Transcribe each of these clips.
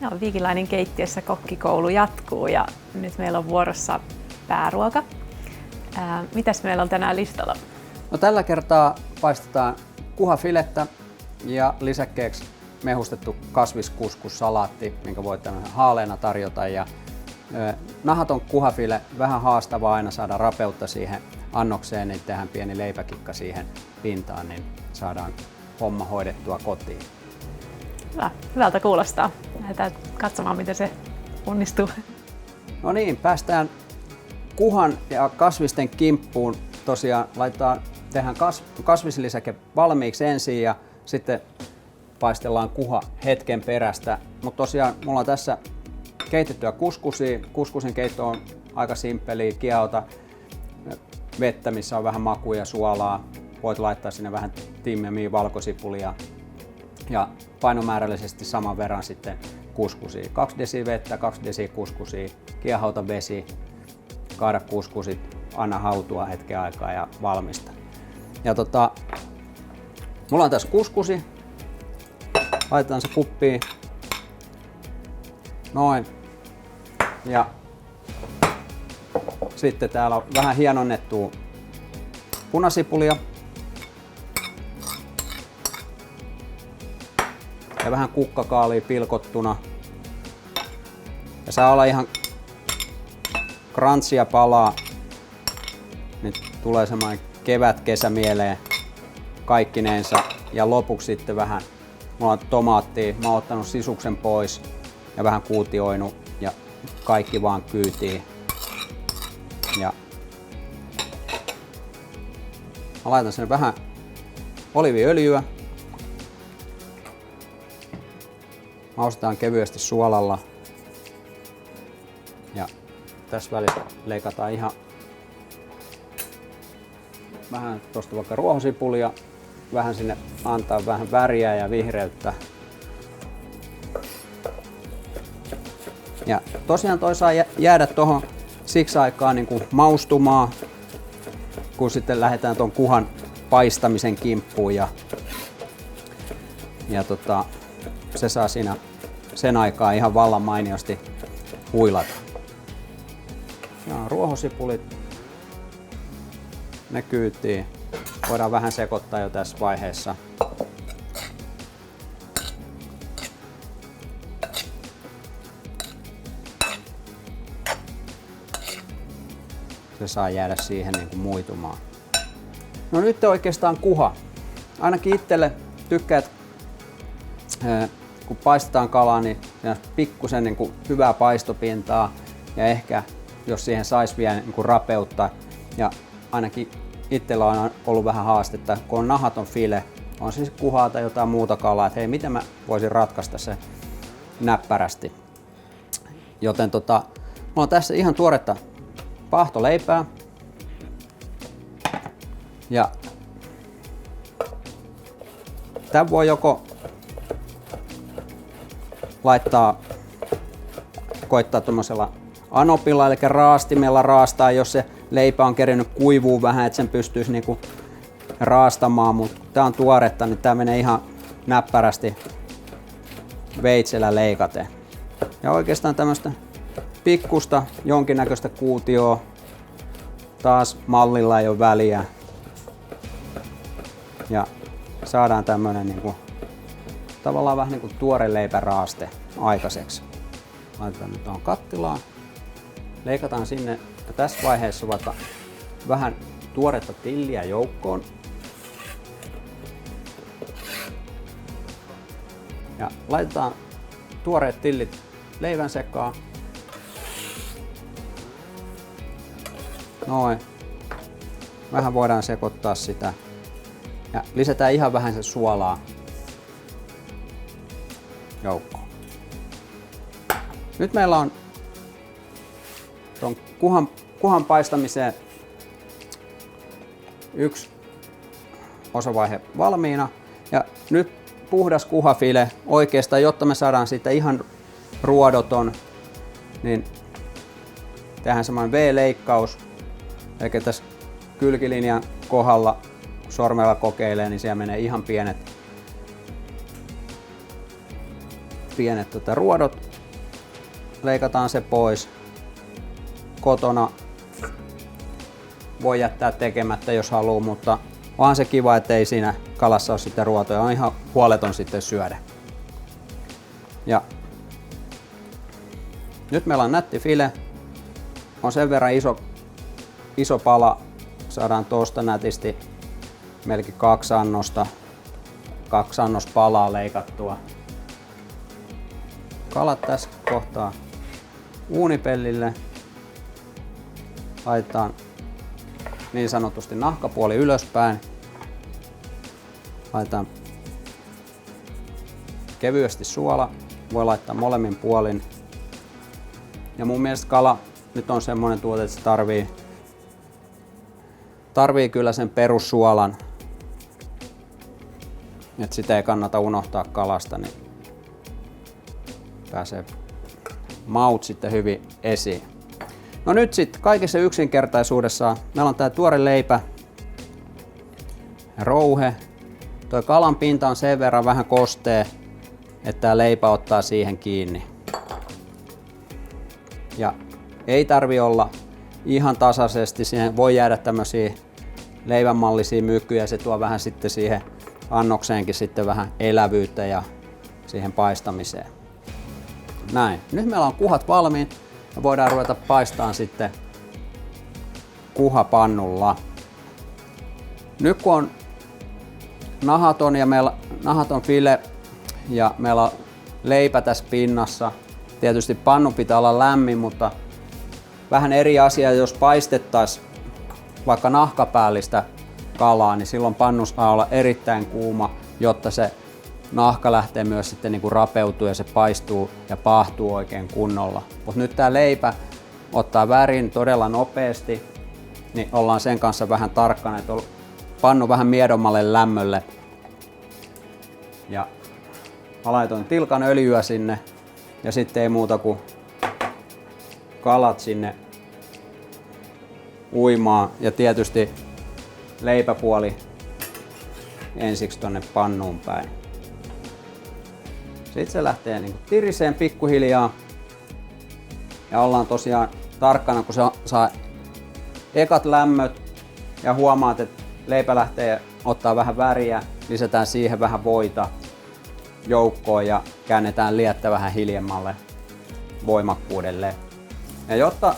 No, Viikinlainen keittiössä kokkikoulu jatkuu ja nyt meillä on vuorossa pääruoka. Mitäs meillä on tänään listalla? No, tällä kertaa paistetaan kuhafilettä ja lisäkkeeksi mehustettu kasviskuskussalaatti, minkä voi tämmöisen haaleena tarjota. Ja nahaton kuhafile, vähän haastavaa aina saada rapeutta siihen annokseen, niin tehdään pieni leipäkikka siihen pintaan, niin saadaan homma hoidettua kotiin. Hyvä. Hyvältä kuulostaa. Lähdetään katsomaan, miten se onnistuu. No niin, päästään kuhan ja kasvisten kimppuun. Tosiaan tehdään kasvislisäke valmiiksi ensin ja sitten paistellaan kuha hetken perästä. Mutta tosiaan mulla on tässä keitettyä kuskusia. Kuskusin keitto on aika simppeli. Kiehauta vettä, missä on vähän makuja, suolaa. Voit laittaa sinne vähän timmemiä, valkosipulia ja painomäärällisesti saman verran sitten kuskusia. 2 desi vettä, 2 desi kuskusia, kiehauta vesi, kaada kuskusit, anna hautua hetken aikaa ja valmista. Ja mulla on tässä kuskusi. Laitetaan se kuppiin. Noin. Ja sitten täällä on vähän hienonnettua punasipulia. Ja vähän kukkakaalia pilkottuna. Ja saa olla ihan crunchia palaa. Nyt tulee semmoinen kevät-kesä mieleen kaikkinensa. Ja lopuksi sitten vähän, mulla on tomaattia, mä oon ottanut sisuksen pois ja vähän kuutioinut ja kaikki vaan kyytiin. Ja mä laitan sinne vähän oliiviöljyä. Maustetaan kevyesti suolalla. Ja tässä välissä leikataan ihan vähän tosta vaikka ruohosipulia. Vähän sinne antaa vähän väriä ja vihreyttä. Ja tosiaan toi saa jäädä tohon siksi aikaa niin kuin maustumaan, kun sitten lähdetään ton kuhan paistamisen kimppuun ja se saa siinä sen aikaa ihan vallan mainiosti huilata. Ja ruohosipulit, ne kyytiin. Voidaan vähän sekoittaa jo tässä vaiheessa. Se saa jäädä siihen niin kuin muitumaan. No nyt oikeastaan kuha. Ainakin itselle tykkää, kun paistetaan kalaa, niin pikkusen niin kuin hyvää paistopintaa ja ehkä jos siihen saisi vielä niin kuin rapeutta. Ja ainakin itsellä on ollut vähän haastetta, kun on nahaton file, on siis kuhaa tai jotain muuta kalaa, että hei, miten mä voisin ratkaista se näppärästi. Joten mulla on tässä ihan tuoretta paahtoleipää. Ja tän voi joko koittaa tuommoisella anopilla, eli raastimella raastaa, jos se leipä on kerinyt kuivuu vähän, että sen pystyisi niinku raastamaan, mutta tää on tuoretta, niin tää menee ihan näppärästi veitsellä leikaten. Ja oikeastaan tämmöstä pikkusta jonkinnäköistä kuutioa, taas mallilla ei ole väliä. Ja saadaan tämmönen niinku, tavallaan vähän niinku tuore leipäraaste aikaiseksi. Laitetaan nyt tuohon kattilaan. Leikataan sinne ja tässä vaiheessa vaikka vähän tuoretta tilliä joukkoon. Ja laitetaan tuoreet tillit leivän sekaan. Noin. Vähän voidaan sekoittaa sitä. Ja lisätään ihan vähän se suolaa joukkoon. Nyt meillä on ton kuhan paistamiseen yksi osavaihe valmiina. Ja nyt puhdas kuhafile oikeastaan, jotta me saadaan siitä ihan ruodoton, niin tehdään semmoinen V-leikkaus. Eli tässä kylkilinjan kohdalla, kun sormella kokeilee, niin siellä menee ihan pienet ruodot. leikataan se pois. Kotona voi jättää tekemättä, jos haluaa, mutta onhan se kiva, ettei siinä kalassa ole sitten ruotoja. On ihan huoleton sitten syödä. Ja nyt meillä on nätti file. On sen verran iso pala. Saadaan tosta nätisti melkein 2 annosta. 2 annospalaa leikattua. Kalat tässä kohtaa uunipellille. Laitetaan niin sanotusti nahkapuoli ylöspäin. Laitetaan kevyesti suola. Voi laittaa molemmin puolin. Ja mun mielestä kala nyt on semmoinen tuote, että se tarvii kyllä sen perussuolan. Että sitä ei kannata unohtaa kalasta, niin pääsee maut sitten hyvin esiin. No nyt sitten kaikessa yksinkertaisuudessaan meillä on tää tuore leipä, rouhe. Toi kalan pinta on sen verran vähän kostea, että tää leipä ottaa siihen kiinni. Ja ei tarvi olla ihan tasaisesti, siihen voi jäädä tämmösiä leivänmallisia mykkyjä, se tuo vähän sitten siihen annokseenkin sitten vähän elävyyttä ja siihen paistamiseen. Näin. Nyt meillä on kuhat valmiit ja voidaan ruveta paistamaan sitten kuhapannulla. Nyt kun on nahaton file ja meillä on leipä tässä pinnassa, tietysti pannu pitää olla lämmin, mutta vähän eri asia, jos paistettaisiin vaikka nahkapäällistä kalaa, niin silloin pannu saa olla erittäin kuuma, jotta se nahka lähtee myös sitten niin kuin rapeutuu ja se paistuu ja paahtuu oikein kunnolla. Mutta nyt tää leipä ottaa värin todella nopeasti, niin ollaan sen kanssa vähän tarkkana, että on pannu vähän miedommalle lämmölle. Ja mä laitoin tilkan öljyä sinne ja sitten ei muuta kuin kalat sinne uimaan ja tietysti leipäpuoli ensiksi tonne pannuun päin. Sitten se lähtee niin kuin tiriseen pikkuhiljaa ja ollaan tosiaan tarkkana, kun se saa ekat lämmöt ja huomaat, että leipä lähtee ottaa vähän väriä, lisätään siihen vähän voita joukkoon ja käännetään liettä vähän hiljemmalle voimakkuudelle. Ja jotta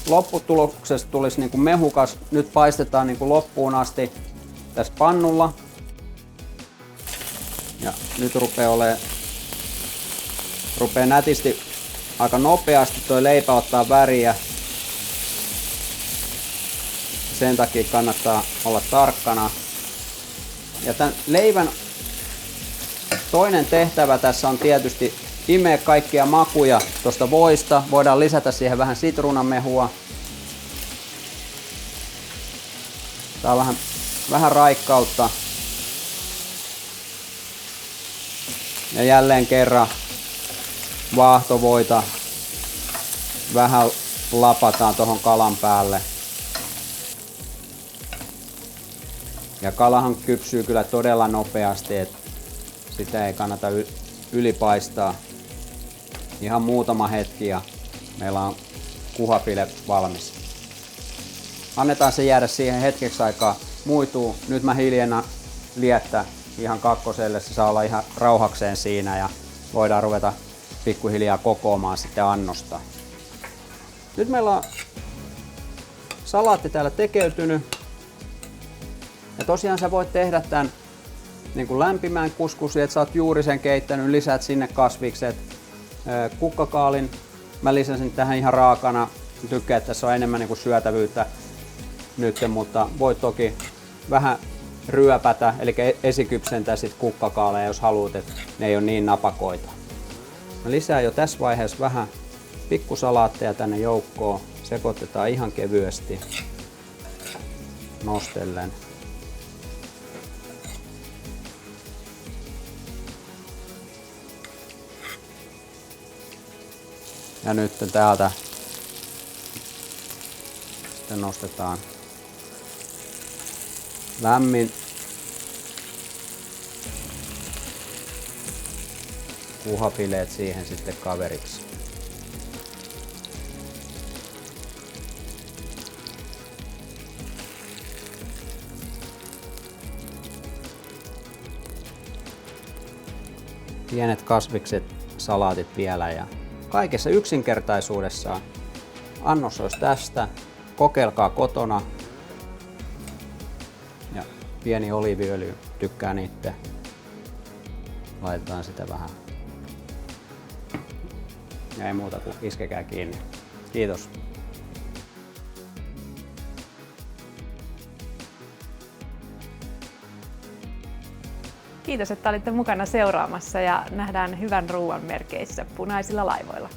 lopputuloksesta tulisi niin kuin mehukas, nyt paistetaan niin kuin loppuun asti tässä pannulla. Ja nyt rupeaa nätisti aika nopeasti toi leipä ottaa väriä. Sen takia kannattaa olla tarkkana. Ja tämän leivän toinen tehtävä tässä on tietysti imeä kaikkia makuja tuosta voista. Voidaan lisätä siihen vähän sitruunamehua. Saa vähän raikkautta. Ja jälleen kerran vaahtovoita vähän lapataan tuohon kalan päälle. Ja kalahan kypsyy kyllä todella nopeasti, että sitä ei kannata ylipaistaa. Ihan muutama hetki ja meillä on kuhafile valmis. Annetaan se jäädä siihen hetkeksi aikaa muituu. Nyt mä hiljennän liettä ihan kakkoselle, se saa olla ihan rauhakseen siinä ja voidaan ruveta pikkuhiljaa kokoamaan sitten annosta. Nyt meillä on salaatti täällä tekeytynyt. Ja tosiaan sä voit tehdä tän niin kuin lämpimään kuskusin, että sä oot juuri sen keittänyt, lisäät sinne kasvikset. Kukkakaalin mä lisäsin tähän ihan raakana. Tykkään, että tässä on enemmän niin kuin syötävyyttä nyt, mutta voit toki vähän ryöpätä, eli esikypsentää sit kukkakaaleja, jos haluat, että ne ei ole niin napakoita. Mä lisään jo tässä vaiheessa vähän pikkusalaatteja tänne joukkoon. Sekoitetaan ihan kevyesti nostellen. Ja nyt täältä sitten nostetaan lämmin kuhafileet siihen sitten kaveriksi. Pienet kasvikset, salaatit vielä ja kaikessa yksinkertaisuudessaan. Annos olisi tästä. Kokeilkaa kotona. Ja pieni oliiviöljy, tykkään itse. Laitetaan sitä vähän. Ja ei muuta kuin iskekää kiinni. Kiitos. Kiitos, että olitte mukana seuraamassa ja nähdään hyvän ruoan merkeissä Punaisilla laivoilla.